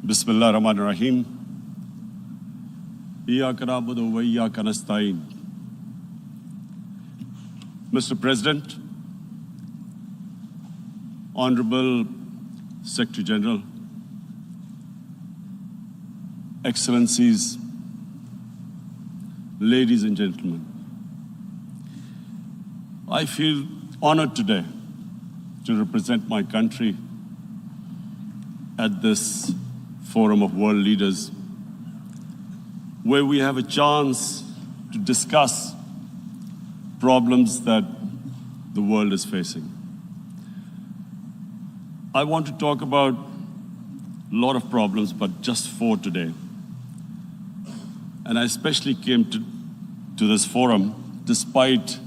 Bismillah ar-Rahman ar-Rahim. Iyyaka na'budu wa iyyaka nasta'in. Mr. President, Honorable Secretary General, Excellencies, ladies and gentlemen, I feel honored today to represent my country at this forum of world leaders, where we have a chance to discuss problems that the world is facing. I want to talk about a lot of problems, but just 4 today. And I especially came to this forum despite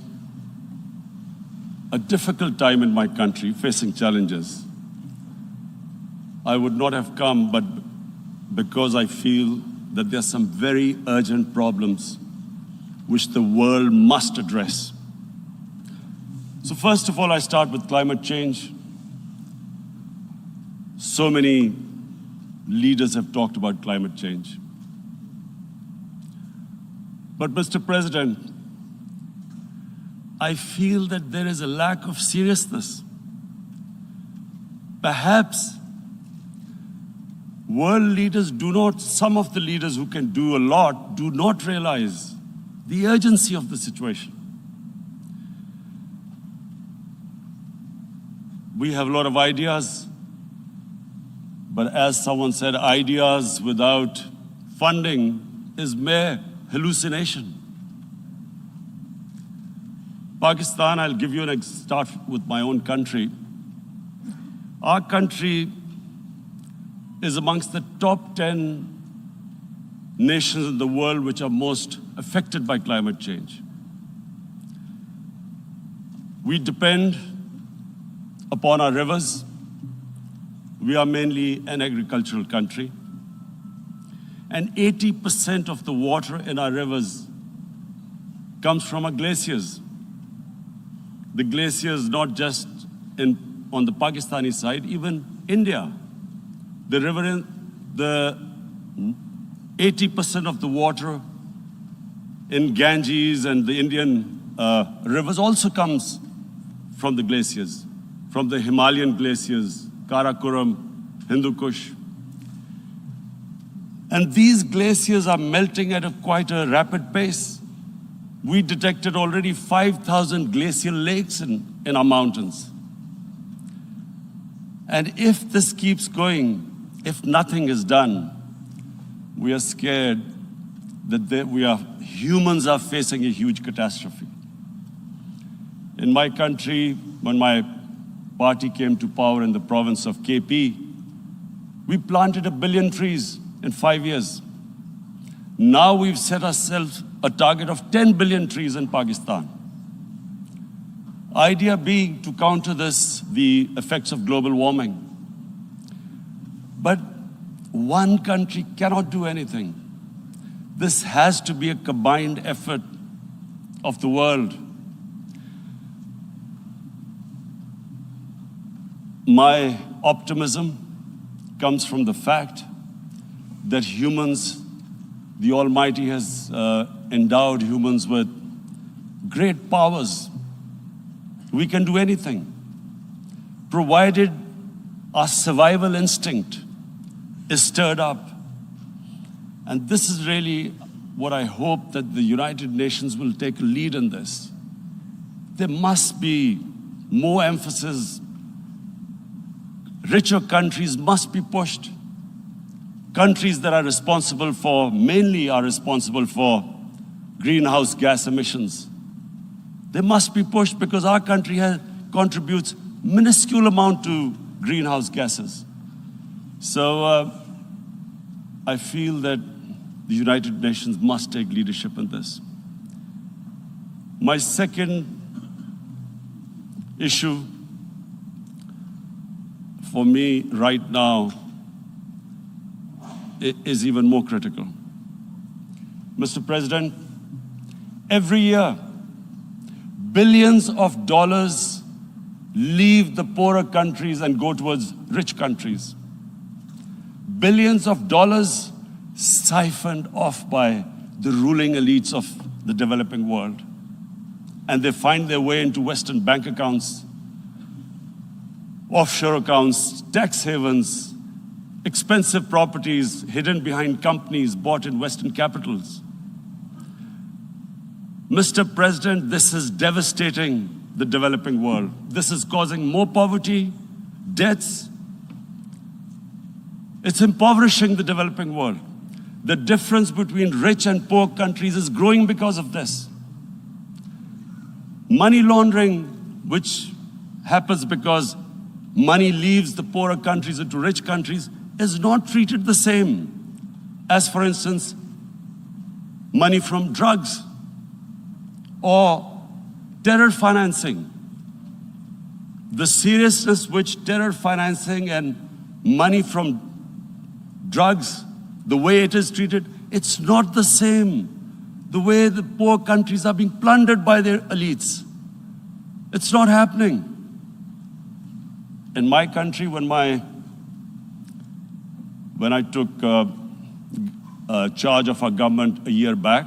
a difficult time in my country, facing challenges. I would not have come, but because I feel that there are some very urgent problems which the world must address. So first of all, I start with climate change. So many leaders have talked about climate change. But Mr. President, I feel that there is a lack of seriousness. Perhaps world leaders some of the leaders who can do a lot, do not realize the urgency of the situation. We have a lot of ideas, but as someone said, ideas without funding is mere hallucination. Pakistan, I'll give you start with my own country. Our country is amongst the top 10 nations in the world which are most affected by climate change. We depend upon our rivers. We are mainly an agricultural country. And 80% of the water in our rivers comes from our glaciers. The glaciers not just on the Pakistani side, even India. The 80% of the water in Ganges and the Indian rivers also comes from the glaciers, from the Himalayan glaciers, Karakoram, Hindu Kush. And these glaciers are melting at quite a rapid pace. We detected already 5,000 glacial lakes in our mountains. And if this keeps going, if nothing is done, we are scared that humans are facing a huge catastrophe. In my country, when my party came to power in the province of KP, we planted 1 billion trees in 5 years. Now we've set ourselves a target of 10 billion trees in Pakistan. Idea being to counter the effects of global warming. But one country cannot do anything. This has to be a combined effort of the world. My optimism comes from the fact that the Almighty has endowed humans with great powers. We can do anything, provided our survival instinct is stirred up. And this is really what I hope that the United Nations will take a lead in this. There must be more emphasis. Richer countries must be pushed. Countries that are mainly responsible for greenhouse gas emissions. They must be pushed because our country contributes minuscule amount to greenhouse gases. So I feel that the United Nations must take leadership in this. My second issue for me right now is even more critical. Mr. President, every year, billions of dollars leave the poorer countries and go towards rich countries. billions of dollars siphoned off by the ruling elites of the developing world. And they find their way into Western bank accounts, offshore accounts, tax havens, expensive properties hidden behind companies bought in Western capitals. Mr. President, this is devastating the developing world. This is causing more poverty, debts. It's impoverishing the developing world. The difference between rich and poor countries is growing because of this. Money laundering, which happens because money leaves the poorer countries into rich countries, is not treated the same as, for instance, money from drugs or terror financing. The seriousness which terror financing and money from drugs, the way it is treated, it's not the same. The way the poor countries are being plundered by their elites. It's not happening. In my country, when I took charge of our government a year back,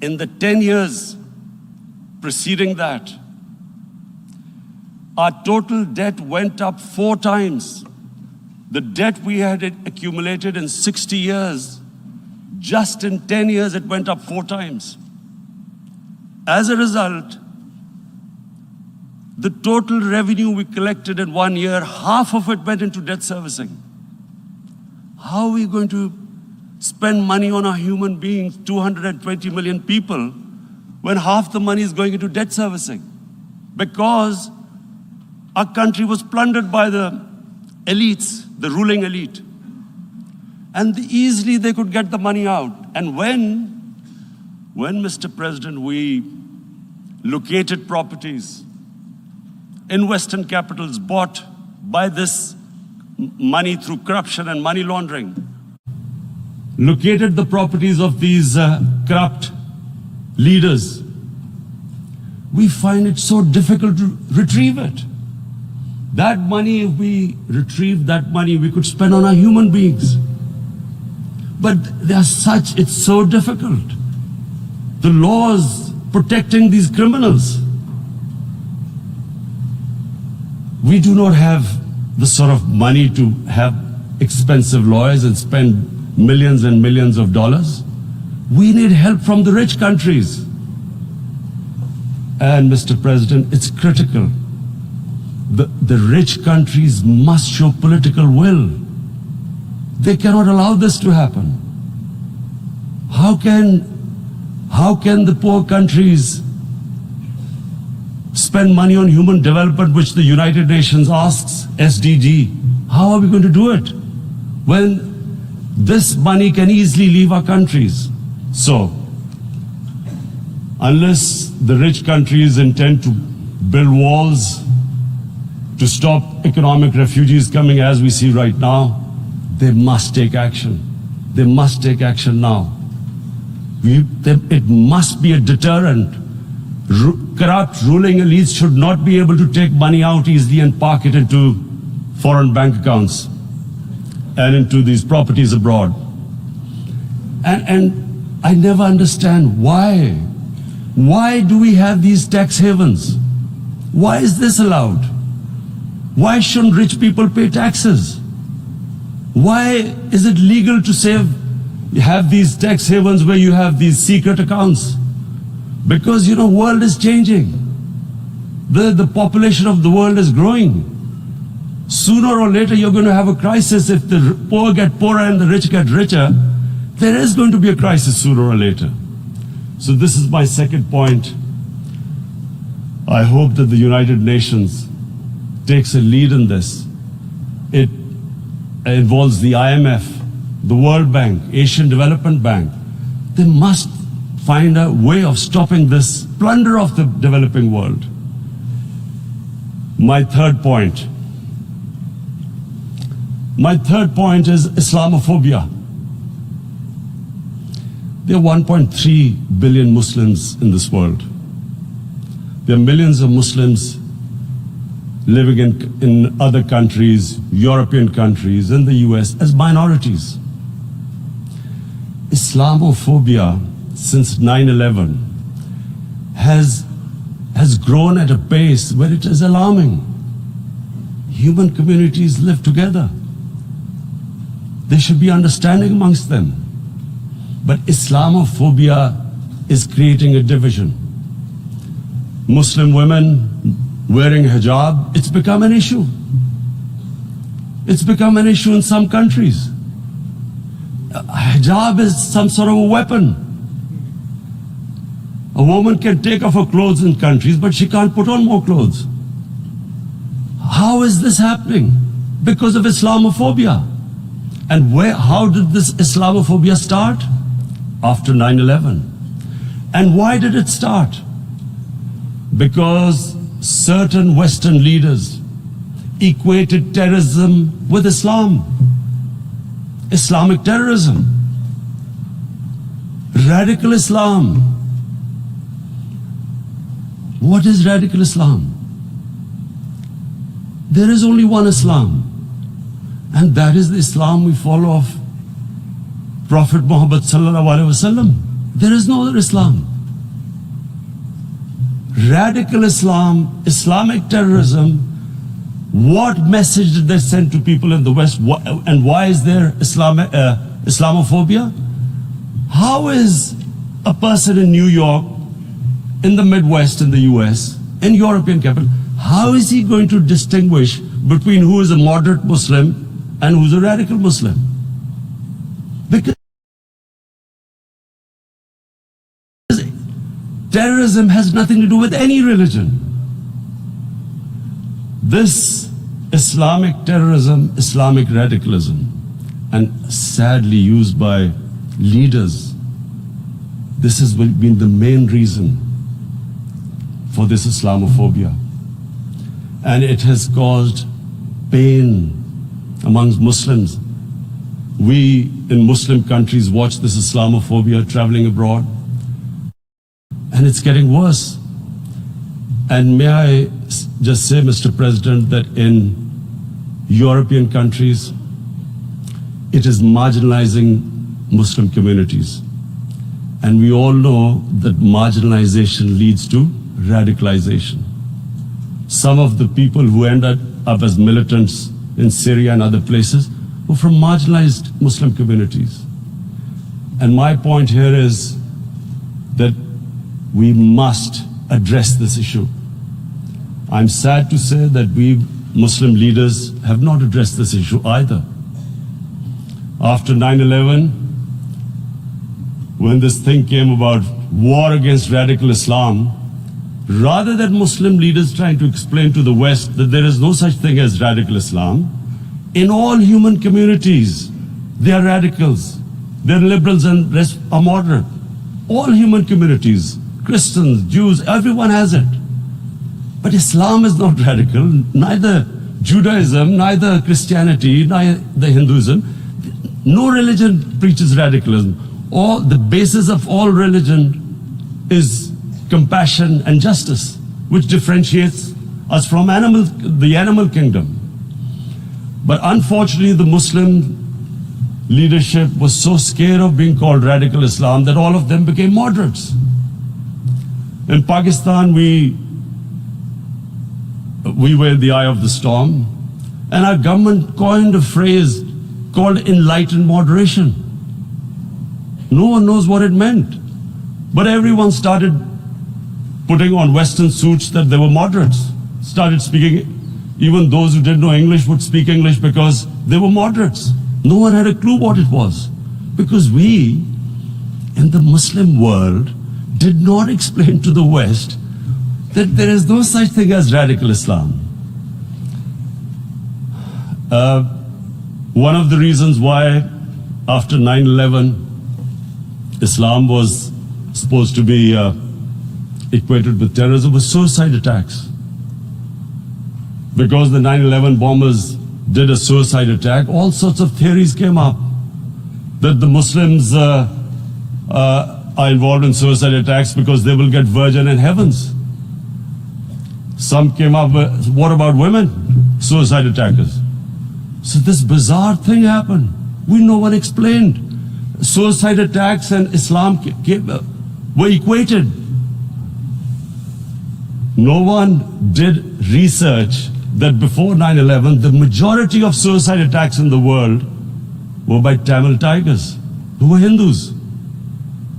in the 10 years preceding that, our total debt went up 4 times. The debt we had accumulated in 60 years, just in 10 years, it went up 4 times. As a result, the total revenue we collected in 1 year, half of it went into debt servicing. How are we going to spend money on our human beings, 220 million people, when half the money is going into debt servicing? Because our country was plundered by the elites, the ruling elite. And easily they could get the money out. And when Mr. President, we located properties in Western capitals bought by this money through corruption and money laundering, located the properties of these corrupt leaders, we find it so difficult to retrieve it. That money, if we retrieved that money, we could spend on our human beings. But it's so difficult. The laws protecting these criminals. We do not have the sort of money to have expensive lawyers and spend millions and millions of dollars. We need help from the rich countries. And Mr. President, it's critical. The rich countries must show political will. They cannot allow this to happen. How can the poor countries spend money on human development, which the United Nations asks, SDG? How are we going to do it when this money can easily leave our countries? So, unless the rich countries intend to build walls to stop economic refugees coming as we see right now, they must take action. They must take action now. It must be a deterrent. Corrupt ruling elites should not be able to take money out easily and park it into foreign bank accounts and into these properties abroad. And I never understand why. Why do we have these tax havens? Why is this allowed? Why shouldn't rich people pay taxes? Why is it legal to have these tax havens where you have these secret accounts? Because, you know, world is changing. The population of the world is growing. Sooner or later, you're going to have a crisis. If the poor get poorer and the rich get richer, there is going to be a crisis sooner or later. So this is my second point. I hope that the United Nations takes a lead in this. It involves the IMF, the World Bank, Asian Development Bank. They must find a way of stopping this plunder of the developing world. My third point is Islamophobia. There are 1.3 billion Muslims in this world. There are millions of Muslims living in other countries, European countries, in the US, as minorities. Islamophobia since 9/11 has grown at a pace where it is alarming. Human communities live together. There should be understanding amongst them. But Islamophobia is creating a division. Muslim women wearing hijab, it's become an issue. It's become an issue in some countries. Hijab is some sort of a weapon. A woman can take off her clothes in countries, but she can't put on more clothes. How is this happening? Because of Islamophobia. And how did this Islamophobia start? After 9/11. And why did it start? Because certain Western leaders equated terrorism with Islam. Islamic terrorism. Radical Islam. What is radical Islam? There is only one Islam, and that is the Islam we follow of Prophet Muhammad sallallahu alaihi wasallam. There is no other Islam. Radical Islam, Islamic terrorism, what message did they send to people in the West, and why is there Islamophobia? How is a person in New York, in the Midwest, in the US, in European capital, how is he going to distinguish between who is a moderate Muslim and who's a radical Muslim? Because terrorism has nothing to do with any religion. This Islamic terrorism, Islamic radicalism, and sadly used by leaders, this has been the main reason for this Islamophobia. And it has caused pain amongst Muslims. We in Muslim countries watch this Islamophobia traveling abroad, and it's getting worse. And may I just say, Mr. President, that in European countries, it is marginalizing Muslim communities. And we all know that marginalization leads to radicalization. Some of the people who ended up as militants in Syria and other places were from marginalized Muslim communities. And my point here is that we must address this issue. I'm sad to say that we Muslim leaders have not addressed this issue either. After 9/11, when this thing came about war against radical Islam, rather than Muslim leaders trying to explain to the West that there is no such thing as radical Islam, in all human communities, they are radicals, they're liberals and rest are moderate. All human communities, Christians, Jews, everyone has it. But Islam is not radical, neither Judaism, neither Christianity, neither Hinduism. No religion preaches radicalism. The basis of all religion is compassion and justice, which differentiates us from the animal kingdom. But unfortunately, the Muslim leadership was so scared of being called radical Islam that all of them became moderates. In Pakistan, we were in the eye of the storm, and our government coined a phrase called enlightened moderation. No one knows what it meant, but everyone started putting on Western suits that they were moderates, started speaking. Even those who didn't know English would speak English because they were moderates. No one had a clue what it was, because we, in the Muslim world, did not explain to the West that there is no such thing as radical Islam. One of the reasons why after 9/11 Islam was supposed to be equated with terrorism was suicide attacks. Because the 9/11 bombers did a suicide attack, all sorts of theories came up that the Muslims are involved in suicide attacks because they will get virgin in heavens. Some came up with, what about women? Suicide attackers. So this bizarre thing happened. No one explained. Suicide attacks and Islam were equated. No one did research that before 9/11, the majority of suicide attacks in the world were by Tamil tigers, who were Hindus.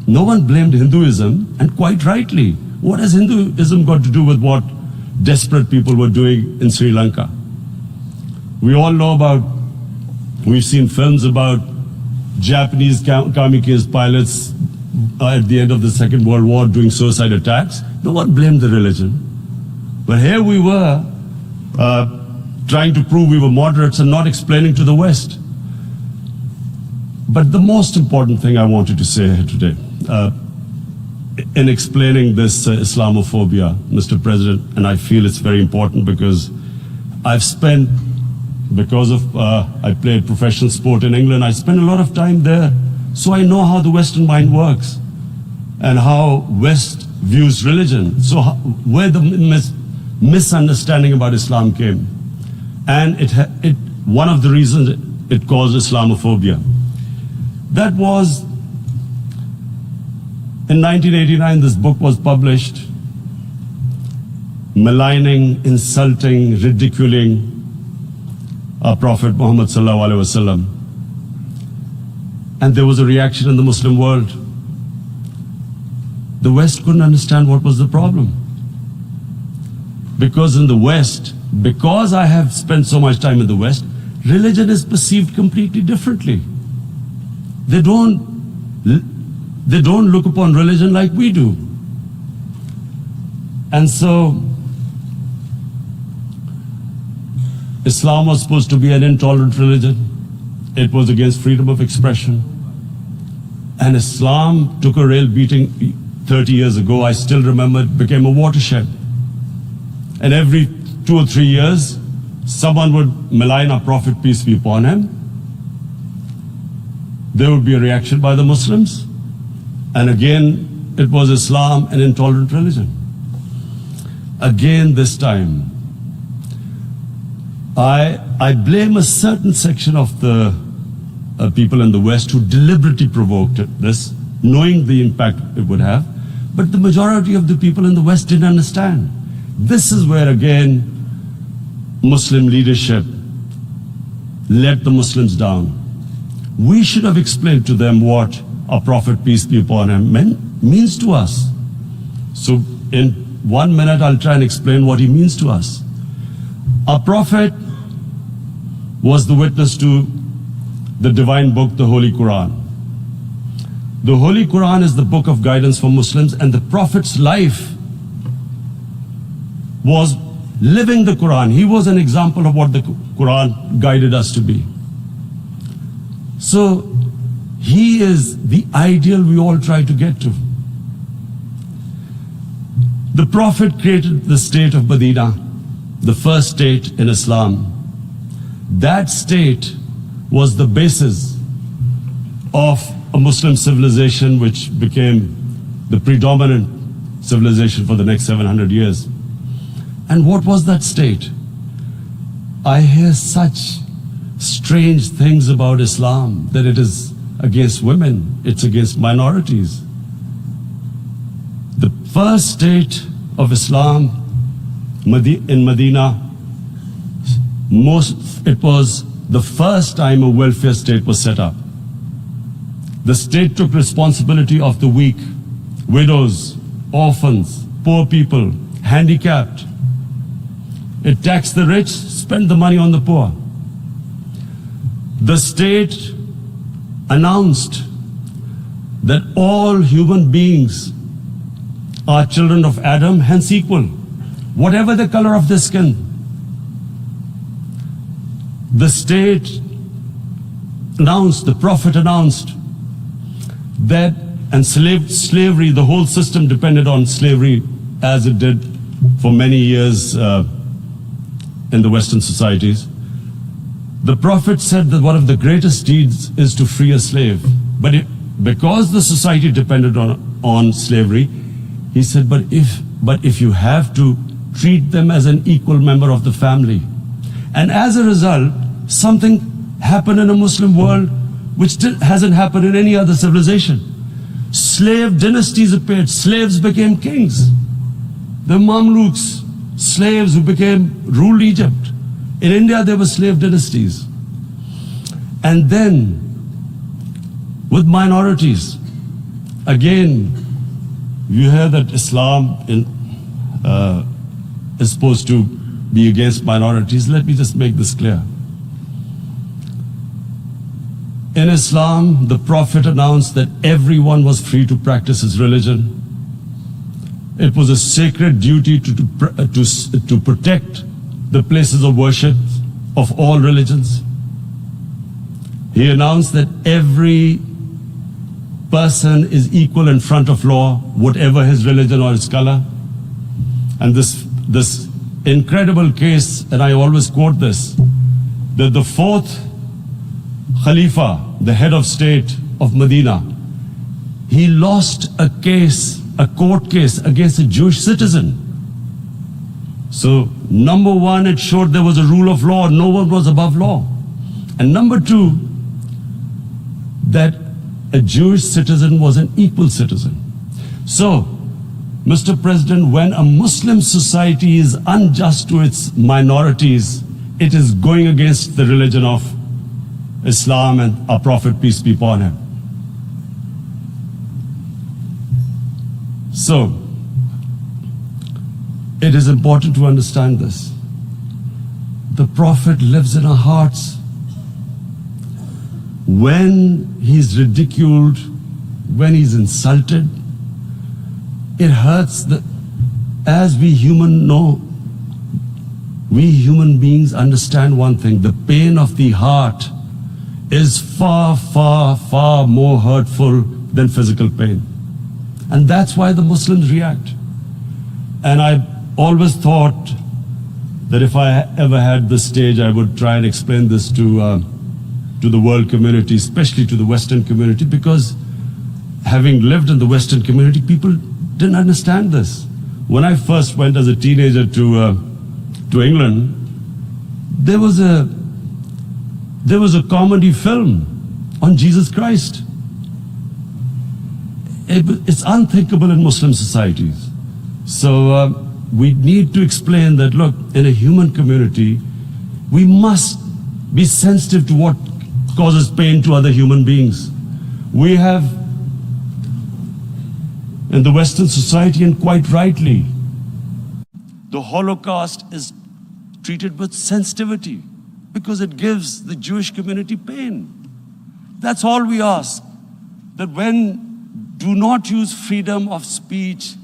No one blamed Hinduism, and quite rightly. What has Hinduism got to do with what desperate people were doing in Sri Lanka? We all know about, we've seen films about Japanese kamikaze pilots at the end of the Second World War doing suicide attacks. No one blamed the religion. But here we were trying to prove we were moderates and not explaining to the West. But the most important thing I wanted to say here today, in explaining this Islamophobia, Mr. President, and I feel it's very important because I've spent, because of, I played professional sport in England, I spent a lot of time there, so I know how the Western mind works and how West views religion. So where the misunderstanding about Islam came. And one of the reasons it caused Islamophobia. That was, in 1989, this book was published, maligning, insulting, ridiculing our Prophet Muhammad sallallahu alaihi wasallam. And there was a reaction in the Muslim world. The West couldn't understand what was the problem. Because in the West, because I have spent so much time in the West, religion is perceived completely differently. They don't look upon religion like we do. And so, Islam was supposed to be an intolerant religion. It was against freedom of expression. And Islam took a real beating 30 years ago. I still remember it became a watershed. And every 2 or 3 years, someone would malign our Prophet, peace be upon him. There would be a reaction by the Muslims. And again, it was Islam, an intolerant religion. Again, this time, I blame a certain section of the people in the West who deliberately provoked this, knowing the impact it would have. But the majority of the people in the West didn't understand. This is where, again, Muslim leadership let the Muslims down. We should have explained to them what our Prophet, peace be upon him, means to us. So in 1 minute, I'll try and explain what he means to us. Our Prophet was the witness to the divine book, the Holy Quran. The Holy Quran is the book of guidance for Muslims, and the Prophet's life was living the Quran. He was an example of what the Quran guided us to be. So he is the ideal we all try to get to. The Prophet created the state of Medina, the first state in Islam. That state was the basis of a Muslim civilization which became the predominant civilization for the next 700 years. And what was that state? I hear such strange things about Islam, that it is against women, it's against minorities. The first state of Islam in Medina, it was the first time a welfare state was set up. The state took responsibility of the weak, widows, orphans, poor people, handicapped. It taxed the rich, spent the money on the poor. The state announced that all human beings are children of Adam, hence equal, whatever the color of their skin. The state announced, the Prophet announced that, and slavery, the whole system depended on slavery as it did for many years in the Western societies. The Prophet said that one of the greatest deeds is to free a slave. But because the society depended on slavery, he said, but if you have to treat them as an equal member of the family. And as a result, something happened in a Muslim world which hasn't happened in any other civilization. Slave dynasties appeared, slaves became kings. The Mamluks, slaves who ruled Egypt. In India, there were slave dynasties. And then, with minorities, again, you hear that Islam is supposed to be against minorities. Let me just make this clear. In Islam, the Prophet announced that everyone was free to practice his religion. It was a sacred duty to protect the places of worship of all religions. He announced that every person is equal in front of law, whatever his religion or his color. And this incredible case, and I always quote this, that the fourth Khalifa, the head of state of Medina, he lost a court case against a Jewish citizen. So, number one, it showed there was a rule of law, no one was above law. And number two, that a Jewish citizen was an equal citizen. So, Mr. President, when a Muslim society is unjust to its minorities, it is going against the religion of Islam and our Prophet, peace be upon him. So, it is important to understand this. The Prophet lives in our hearts. When he's ridiculed, when he's insulted, it hurts. As we human beings understand one thing, the pain of the heart is far, far, far more hurtful than physical pain. And that's why the Muslims react. And I always thought that if I ever had this stage, I would try and explain this to the world community, especially to the Western community, because having lived in the Western community, people didn't understand this. When I first went as a teenager to England, there was a comedy film on Jesus Christ. It's unthinkable in Muslim societies. So we need to explain that, look, in a human community, we must be sensitive to what causes pain to other human beings. We have, in the Western society, and quite rightly, the Holocaust is treated with sensitivity because it gives the Jewish community pain. That's all we ask. That do not use freedom of speech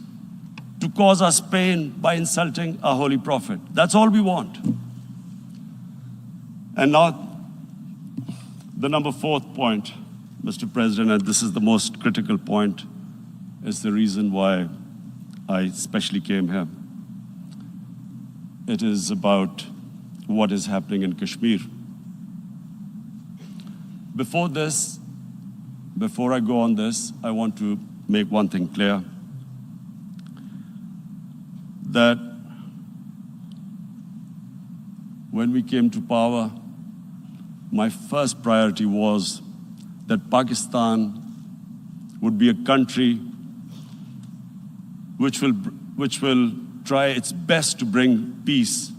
to cause us pain by insulting our Holy Prophet. That's all we want. And now, the number fourth point, Mr. President, and this is the most critical point, is the reason why I especially came here. It is about what is happening in Kashmir. Before I go on this, I want to make one thing clear. That when we came to power, my first priority was that Pakistan would be a country which will try its best to bring peace.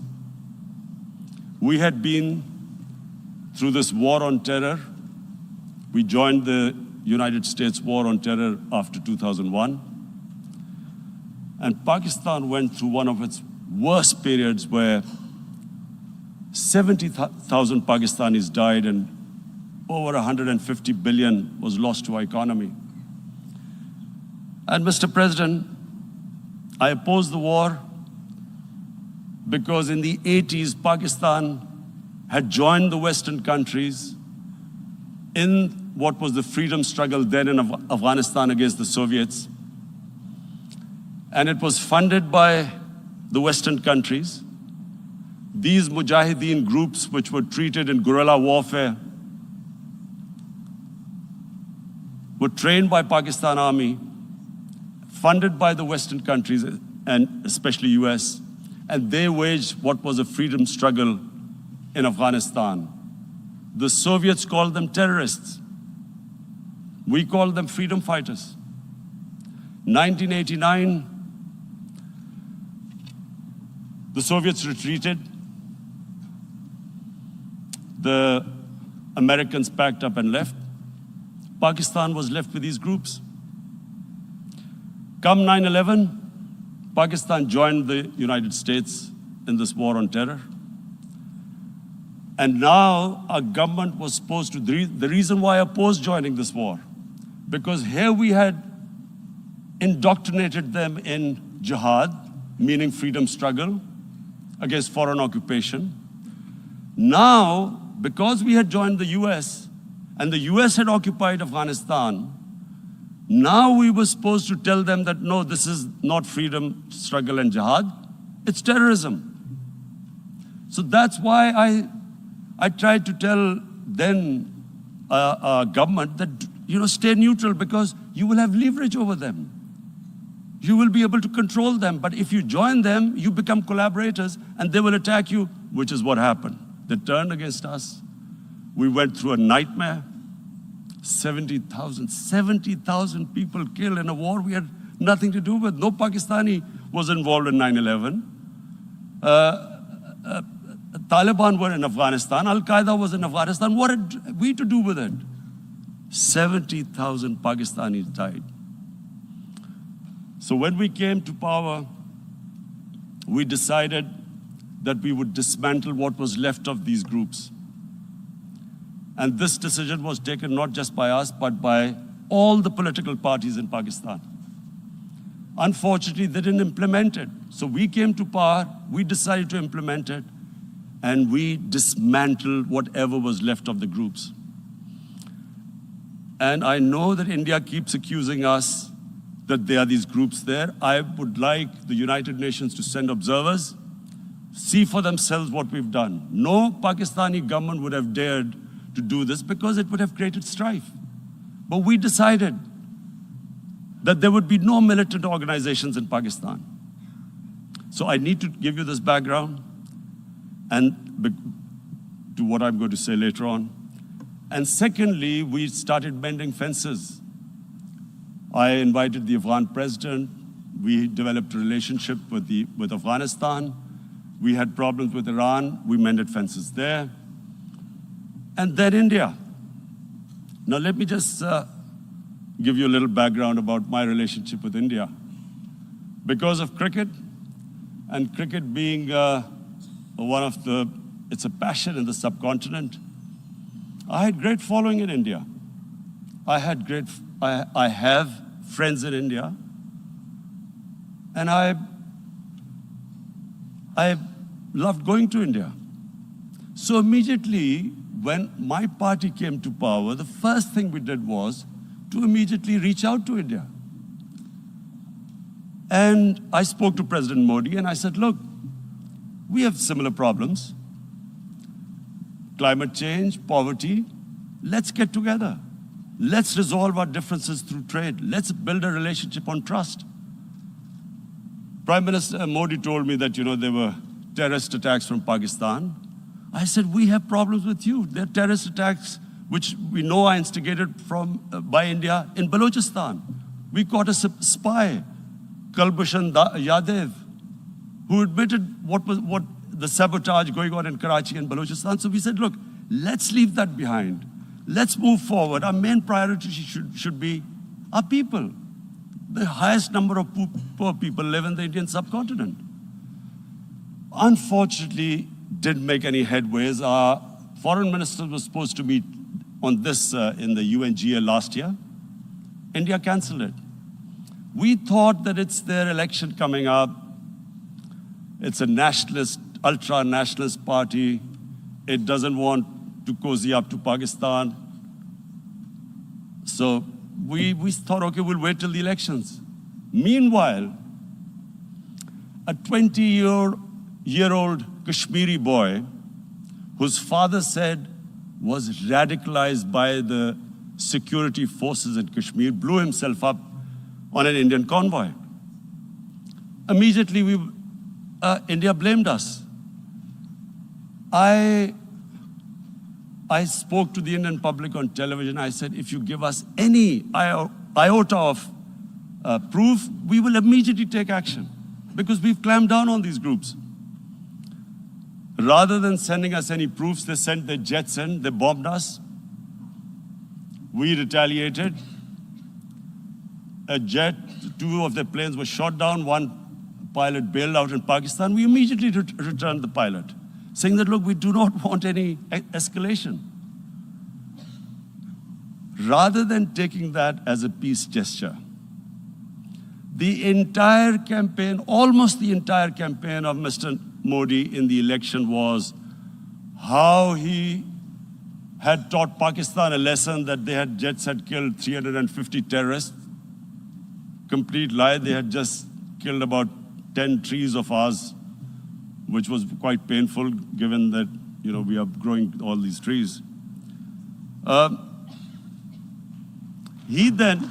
We had been through this war on terror. We joined the United States war on terror after 2001. And Pakistan went through one of its worst periods where 70,000 Pakistanis died and over 150 billion was lost to our economy. And Mr. President, I opposed the war because in the 80s, Pakistan had joined the Western countries in what was the freedom struggle then in Afghanistan against the Soviets. And it was funded by the Western countries. These Mujahideen groups, which were treated in guerrilla warfare, were trained by Pakistan Army, funded by the Western countries, and especially US. and they waged what was a freedom struggle in Afghanistan. The Soviets called them terrorists. We called them freedom fighters. 1989, the Soviets retreated. The Americans packed up and left. Pakistan was left with these groups. Come 9/11, Pakistan joined the United States in this war on terror. And now our government was supposed to, the reason why I opposed joining this war, because here we had indoctrinated them in jihad, meaning freedom struggle against foreign occupation. Now, because we had joined the US, and the US had occupied Afghanistan, now we were supposed to tell them that, no, this is not freedom struggle and jihad, it's terrorism. So that's why I tried to tell then government that, stay neutral, because you will have leverage over them. You will be able to control them. But if you join them, you become collaborators and they will attack you, which is what happened. They turned against us. We went through a nightmare. 70,000 people killed in a war we had nothing to do with. No Pakistani was involved in 9/11. Taliban were in Afghanistan. Al-Qaeda was in Afghanistan. What had we to do with it? 70,000 Pakistanis died. So when we came to power, we decided that we would dismantle what was left of these groups. And this decision was taken not just by us, but by all the political parties in Pakistan. Unfortunately, they didn't implement it. So we came to power, we decided to implement it, and we dismantled whatever was left of the groups. And I know that India keeps accusing us that there are these groups there. I would like the United Nations to send observers, see for themselves what we've done. No Pakistani government would have dared to do this because it would have created strife. But we decided that there would be no militant organizations in Pakistan. So I need to give you this background and to what I'm going to say later on. And secondly, we started mending fences. I invited the Afghan president. We developed a relationship with Afghanistan. We had problems with Iran. We mended fences there. And then India. Now let me just give you a little background about my relationship with India. Because of cricket, and cricket being it's a passion in the subcontinent, I had great following in India. I have friends in India, and I loved going to India. So immediately, when my party came to power, the first thing we did was to immediately reach out to India. And I spoke to President Modi and I said, look, we have similar problems. Climate change, poverty, let's get together. Let's resolve our differences through trade. Let's build a relationship on trust. Prime Minister Modi told me that, there were terrorist attacks from Pakistan. I said, we have problems with you. There are terrorist attacks which we know are instigated by India in Balochistan. We caught a spy, Kulbhushan Yadav, who admitted what the sabotage going on in Karachi and Balochistan. So we said, look, let's leave that behind. Let's move forward. Our main priority should be our people. The highest number of poor people live in the Indian subcontinent. Unfortunately, didn't make any headways. Our foreign minister was supposed to meet on this in the UNGA last year. India canceled it. We thought that it's their election coming up. It's a nationalist, ultra-nationalist party. It doesn't want to cozy up to Pakistan. So we thought, okay, we'll wait till the elections. Meanwhile, a 20-year-old Kashmiri boy, whose father said was radicalized by the security forces in Kashmir, blew himself up on an Indian convoy. Immediately, India blamed us. I spoke to the Indian public on television. I said, if you give us any iota of proof, we will immediately take action because we've clamped down on these groups. Rather than sending us any proofs, they sent their jets in, they bombed us. We retaliated. A jet, 2 of their planes were shot down, 1 pilot bailed out in Pakistan. We immediately returned the pilot, saying that, look, we do not want any escalation. Rather than taking that as a peace gesture, the entire campaign, almost the entire campaign of Mr. Modi in the election was how he had taught Pakistan a lesson that jets had killed 350 terrorists. Complete lie. They had just killed about 10 trees of ours, which was quite painful given that, we are growing all these trees. He then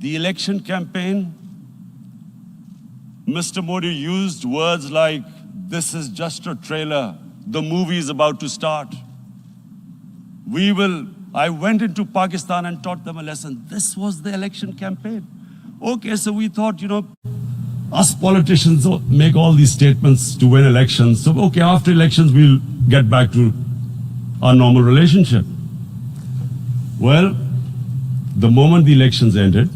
the election campaign, Mr. Modi used words like, this is just a trailer. The movie is about to start. I went into Pakistan and taught them a lesson. This was the election campaign. Okay, so we thought, us politicians make all these statements to win elections. So, okay, after elections, we'll get back to our normal relationship. Well, the moment the elections ended,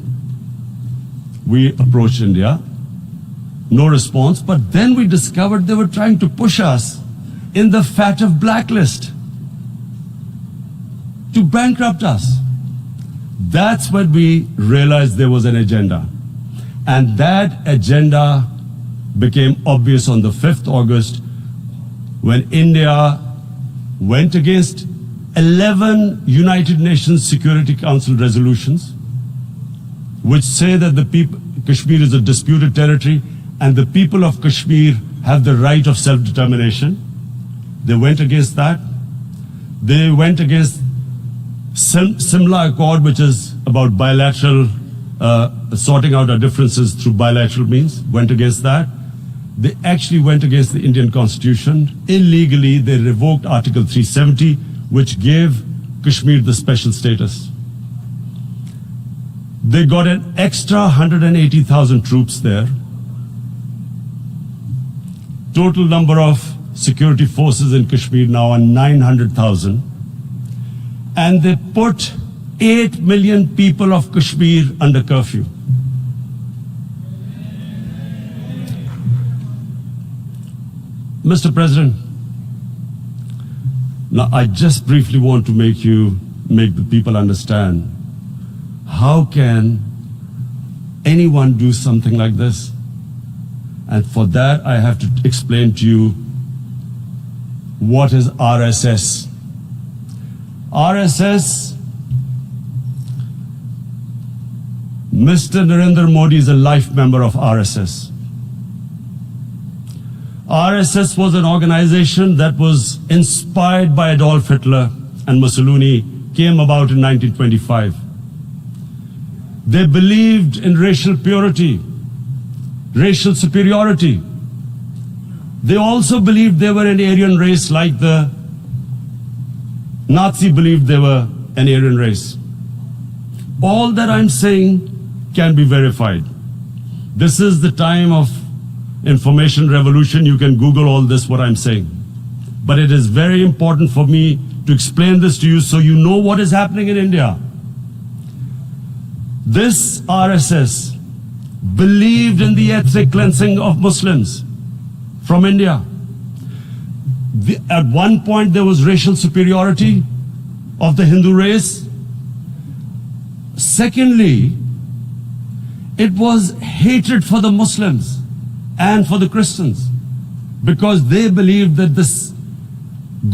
we approached India. No response, but then we discovered they were trying to push us in the FATF blacklist to bankrupt us. That's when we realized there was an agenda. And that agenda became obvious on the 5th August when India went against 11 United Nations Security Council resolutions which say that Kashmir is a disputed territory and the people of Kashmir have the right of self-determination. They went against that. They went against Simla Accord, which is about bilateral, sorting out our differences through bilateral means, went against that. They actually went against the Indian Constitution. Illegally, they revoked Article 370, which gave Kashmir the special status. They got an extra 180,000 troops there. Total number of security forces in Kashmir now are 900,000. And they put 8 million people of Kashmir under curfew. Mr. President, now I just briefly want to make the people understand, how can anyone do something like this? And for that, I have to explain to you what is RSS. RSS, Mr. Narendra Modi is a life member of RSS. RSS was an organization that was inspired by Adolf Hitler and Mussolini, came about in 1925. They believed in racial purity, racial superiority. They also believed they were an Aryan race like the Nazi believed they were an Aryan race. All that I'm saying can be verified. This is the time of information revolution. You can Google all this, what I'm saying. But it is very important for me to explain this to you so you know what is happening in India. This RSS believed in the ethnic cleansing of Muslims from India. At one point there was racial superiority of the Hindu race. Secondly, it was hatred for the Muslims and for the Christians because they believed that this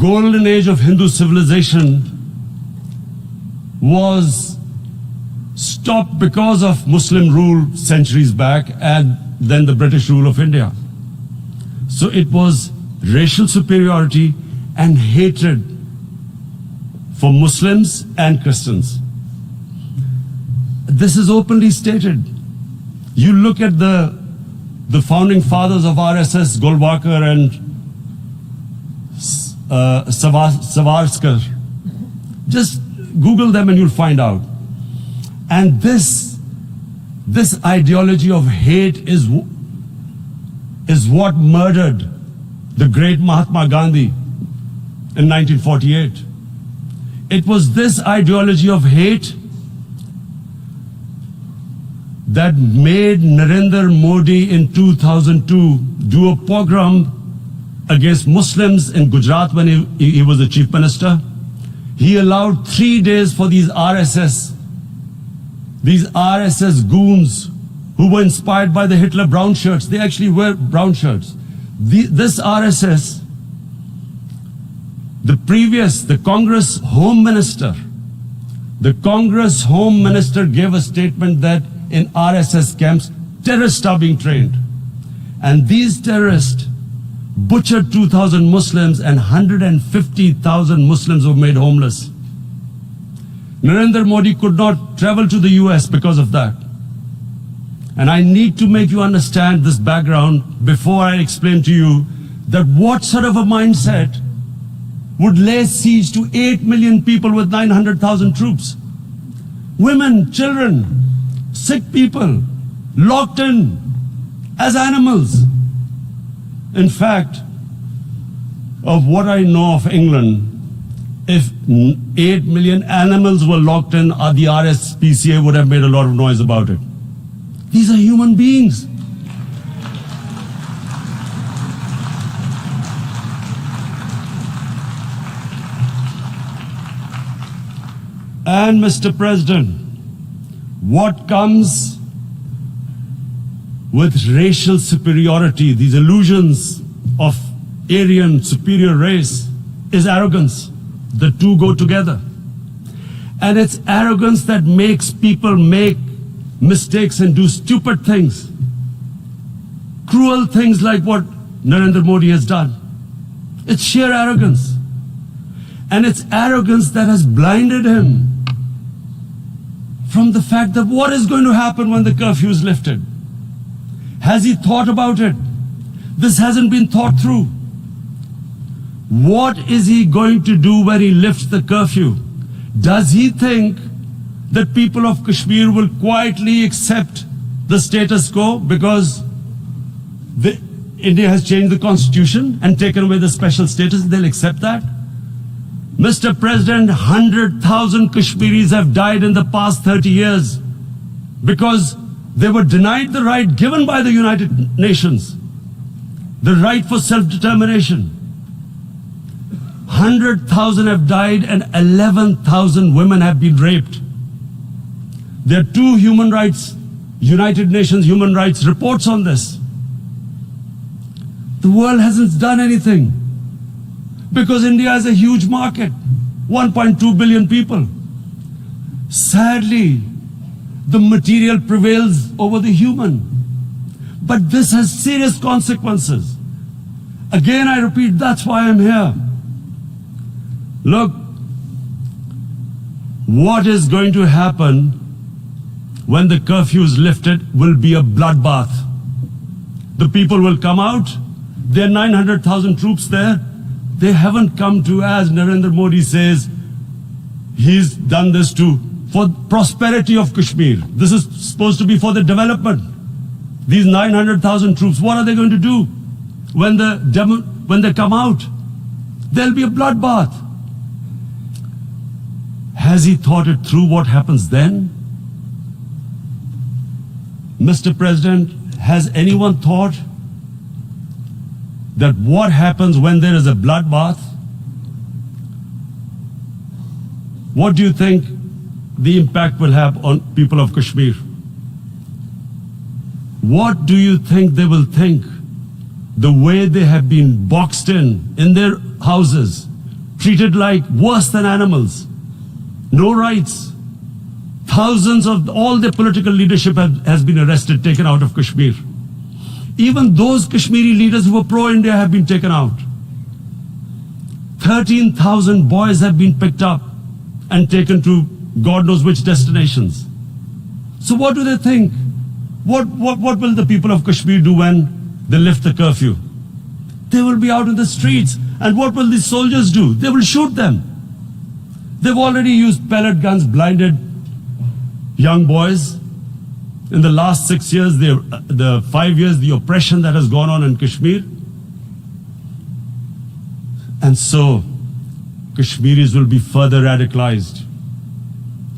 golden age of Hindu civilization was stopped because of Muslim rule centuries back and then the British rule of India. So it was racial superiority and hatred for Muslims and Christians. This is openly stated. You look at the founding fathers of RSS, Golwalkar and Savarkar. Just Google them and you'll find out. And this ideology of hate is what murdered the great Mahatma Gandhi in 1948. It was this ideology of hate that made Narendra Modi in 2002 do a pogrom against Muslims in Gujarat when he was the chief minister. He allowed 3 days for these RSS goons who were inspired by the Hitler brown shirts. They actually wear brown shirts. This RSS, the Congress Home Minister gave a statement that in RSS camps, terrorists are being trained. And these terrorists butchered 2,000 Muslims and 150,000 Muslims were made homeless. Narendra Modi could not travel to the US because of that. And I need to make you understand this background before I explain to you that what sort of a mindset would lay siege to 8 million people with 900,000 troops. Women, children, sick people, locked in as animals. In fact, of what I know of England, if 8 million animals were locked in, the RSPCA would have made a lot of noise about it. These are human beings. And Mr. President, what comes with racial superiority, these illusions of Aryan superior race, is arrogance. The two go together. And it's arrogance that makes people make mistakes and do stupid things. Cruel things like what Narendra Modi has done. It's sheer arrogance. And it's arrogance that has blinded him from the fact that what is going to happen when the curfew is lifted. Has he thought about it? This hasn't been thought through. What is he going to do when he lifts the curfew? Does he think that people of Kashmir will quietly accept the status quo because India has changed the constitution and taken away the special status? They'll accept that? Mr. President, 100,000 Kashmiris have died in the past 30 years because they were denied the right given by the United Nations, the right for self-determination. 100,000 have died and 11,000 women have been raped. There are 2 human rights, United Nations human rights reports on this. The world hasn't done anything because India is a huge market, 1.2 billion people. Sadly, the material prevails over the human. But this has serious consequences. Again, I repeat, that's why I'm here. Look, what is going to happen when the curfew is lifted will be a bloodbath. The people will come out. There are 900,000 troops there. They haven't come to, as Narendra Modi says, he's done this for prosperity of Kashmir. This is supposed to be for the development. These 900,000 troops, what are they going to do when they come out? There'll be a bloodbath. Has he thought it through what happens then? Mr. President, has anyone thought that what happens when there is a bloodbath? What do you think the impact will have on people of Kashmir? What do you think they will think? The way they have been boxed in their houses, treated like worse than animals, no rights. Thousands of all their political leadership has been arrested, taken out of Kashmir. Even those Kashmiri leaders who were pro-India have been taken out. 13,000 boys have been picked up and taken to God knows which destinations. So what do they think? What will the people of Kashmir do when they lift the curfew? They will be out in the streets. And what will the soldiers do? They will shoot them. They've already used pellet guns, blinded young boys. In the last 6 years, the 5 years, the oppression that has gone on in Kashmir. And so, Kashmiris will be further radicalized.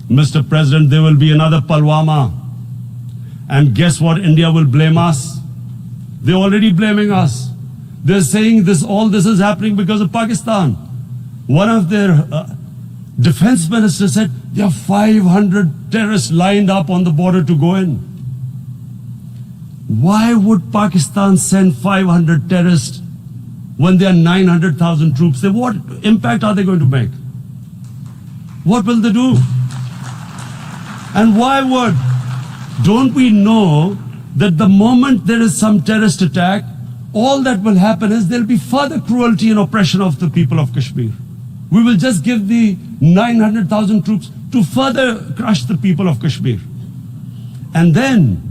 Mr. President, there will be another Pulwama. And guess what? India will blame us. They're already blaming us. They're saying all this is happening because of Pakistan. One of their defense ministers said there are 500 terrorists lined up on the border to go in. Why would Pakistan send 500 terrorists when there are 900,000 troops? What impact are they going to make? What will they do? And why would? Don't we know that the moment there is some terrorist attack, all that will happen is there will be further cruelty and oppression of the people of Kashmir. We will just give the 900,000 troops to further crush the people of Kashmir. And then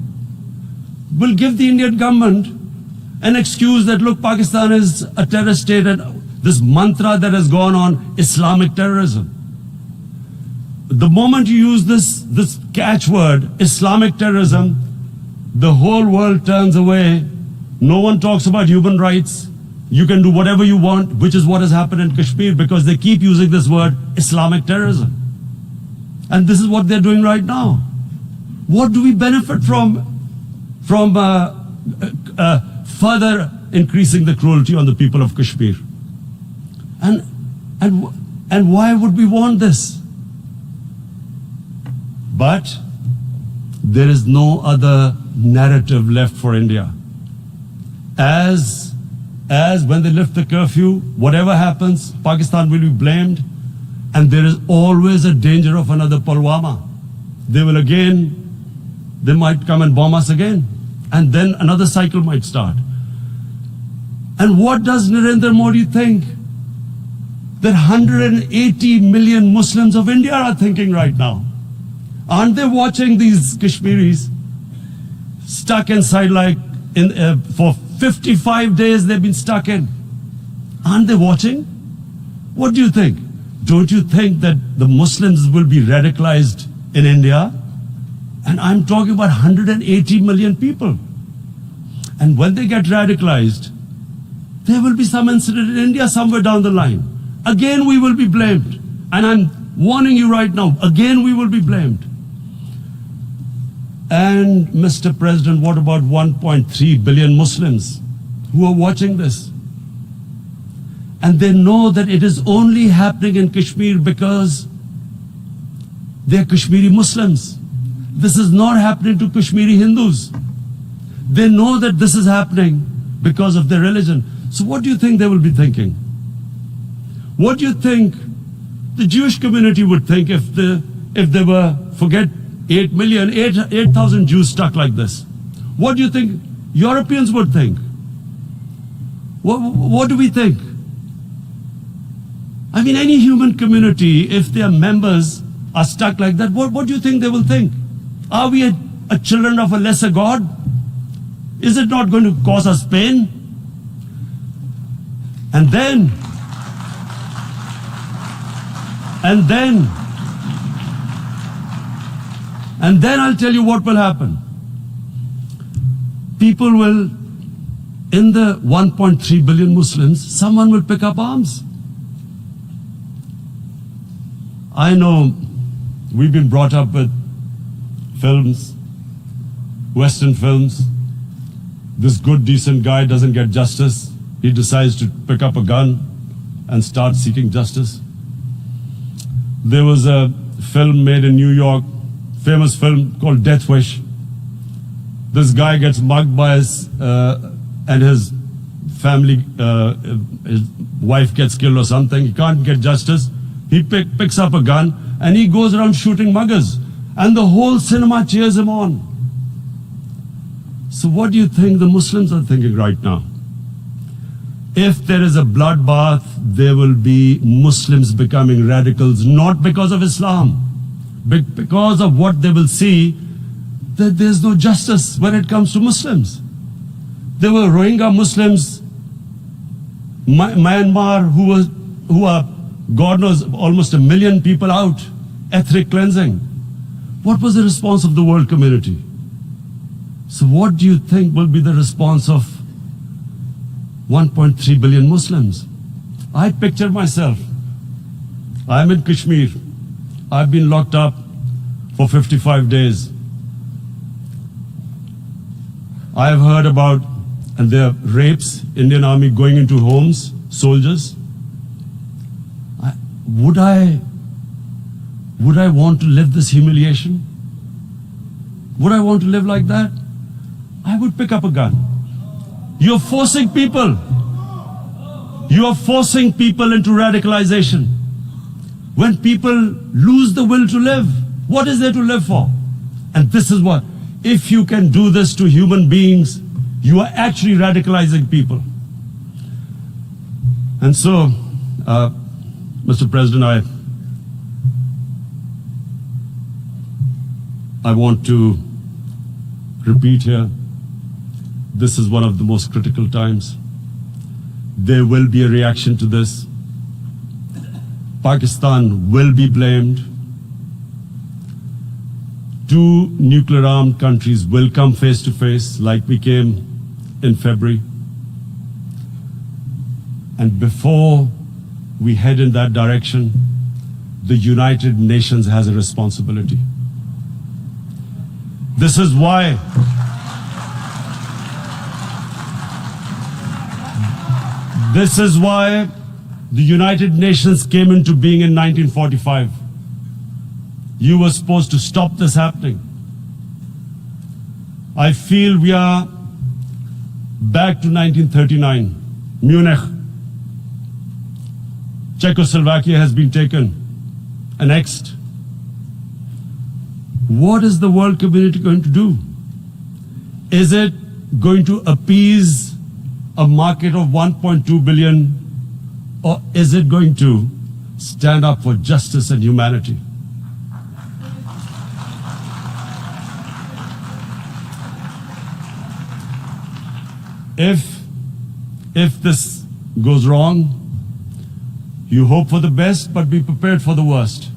we'll give the Indian government an excuse that, look, Pakistan is a terrorist state, and this mantra that has gone on, Islamic terrorism. The moment you use this catchword, Islamic terrorism, the whole world turns away. No one talks about human rights. You can do whatever you want, which is what has happened in Kashmir, because they keep using this word, Islamic terrorism. And this is what they're doing right now. What do we benefit from further increasing the cruelty on the people of Kashmir? And why would we want this? But there is no other narrative left for India. As when they lift the curfew, whatever happens, Pakistan will be blamed, and there is always a danger of another Pulwama. They might come and bomb us again, and then another cycle might start. And what does Narendra Modi think that 180 million Muslims of India are thinking right now? Aren't they watching these Kashmiris stuck inside for 55 days they've been stuck in? Aren't they watching? What do you think? Don't you think that the Muslims will be radicalized in India? And I'm talking about 180 million people. And when they get radicalized, there will be some incident in India somewhere down the line. Again, we will be blamed. And I'm warning you right now, again, we will be blamed. And Mr. President, what about 1.3 billion Muslims who are watching this? And they know that it is only happening in Kashmir because they're Kashmiri Muslims. This is not happening to Kashmiri Hindus. They know that this is happening because of their religion. So what do you think they will be thinking? What do you think the Jewish community would think if they were, forget 8,000 Jews stuck like this? What do you think Europeans would think? What do we think? I mean, any human community, if their members are stuck like that, what do you think they will think? Are we a children of a lesser God? Is it not going to cause us pain? And then I'll tell you what will happen. People will, in the 1.3 billion Muslims, someone will pick up arms. I know we've been brought up with films, Western films. This good, decent guy doesn't get justice. He decides to pick up a gun and start seeking justice. There was a film made in New York, famous film called Death Wish. This guy gets mugged by and his family, his wife gets killed or something. He can't get justice. He picks up a gun and he goes around shooting muggers. And the whole cinema cheers him on. So what do you think the Muslims are thinking right now? If there is a bloodbath, there will be Muslims becoming radicals, not because of Islam, but because of what they will see, that there's no justice when it comes to Muslims. There were Rohingya Muslims, Myanmar, who are, God knows, almost 1 million people out, ethnic cleansing. What was the response of the world community? So what do you think will be the response of 1.3 billion Muslims? I picture myself. I'm in Kashmir. I've been locked up for 55 days. I've heard about, and there are rapes, Indian Army going into homes, soldiers. Would I want to live this humiliation? Would I want to live like that? I would pick up a gun. You're forcing people. You are forcing people into radicalization. When people lose the will to live, what is there to live for? And this is what, if you can do this to human beings, you are actually radicalizing people. And so, Mr. President, I want to repeat here, this is one of the most critical times. There will be a reaction to this. Pakistan will be blamed. 2 nuclear-armed countries will come face to face like we came in February. And before we head in that direction, the United Nations has a responsibility. This is why the United Nations came into being in 1945. You were supposed to stop this happening. I feel we are back to 1939, Munich. Czechoslovakia has been taken, annexed. What is the world community going to do? Is it going to appease a market of 1.2 billion, or is it going to stand up for justice and humanity? If this goes wrong, you hope for the best, but be prepared for the worst.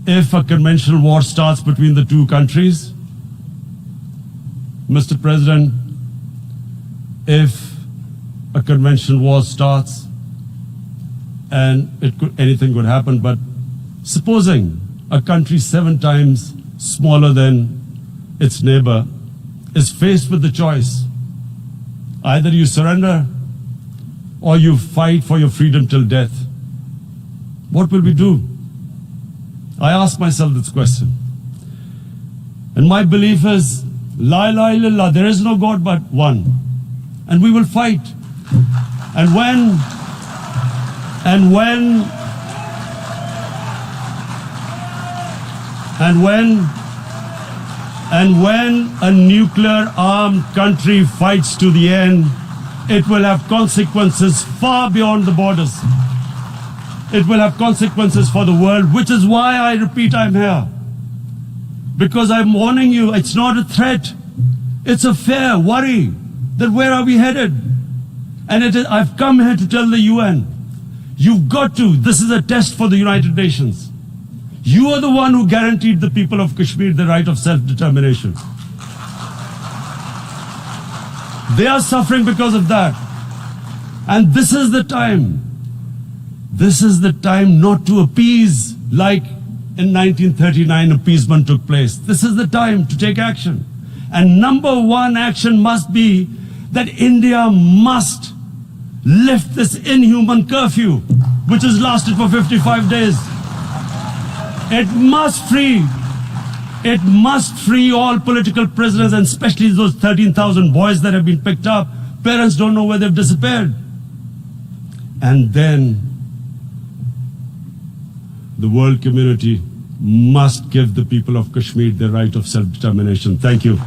If a conventional war starts between the 2 countries, Mr. President, if a conventional war starts, and anything could happen, but supposing a country 7 times smaller than its neighbor is faced with the choice, either you surrender or you fight for your freedom till death, what will we do? I ask myself this question. And my belief is, La ilaha illallah, there is no God but one. And we will fight. And when a nuclear-armed country fights to the end, it will have consequences far beyond the borders. It will have consequences for the world, which is why I repeat I'm here. Because I'm warning you, it's not a threat. It's a fair worry that where are we headed? And I've come here to tell the UN, you've got to, this is a test for the United Nations. You are the one who guaranteed the people of Kashmir the right of self-determination. They are suffering because of that. And this is the time. This is the time not to appease like in 1939 appeasement took place. This is the time to take action. And number 1 action must be that India must lift this inhuman curfew, which has lasted for 55 days. It must free all political prisoners, and especially those 13,000 boys that have been picked up. Parents don't know where they've disappeared. And then the world community must give the people of Kashmir the right of self-determination. Thank you.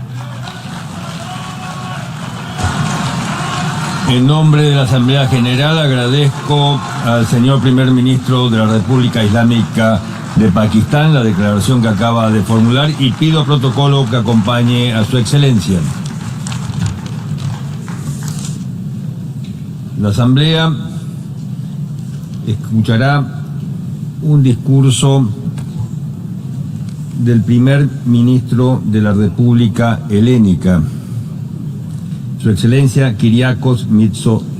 En nombre de la Asamblea General agradezco al señor Primer Ministro de la República Islámica de Pakistán la declaración que acaba de formular y pido a protocolo que acompañe a su excelencia. La Asamblea escuchará un discurso del Primer Ministro de la República Helénica, Su Excelencia Kyriakos Mitsotakis.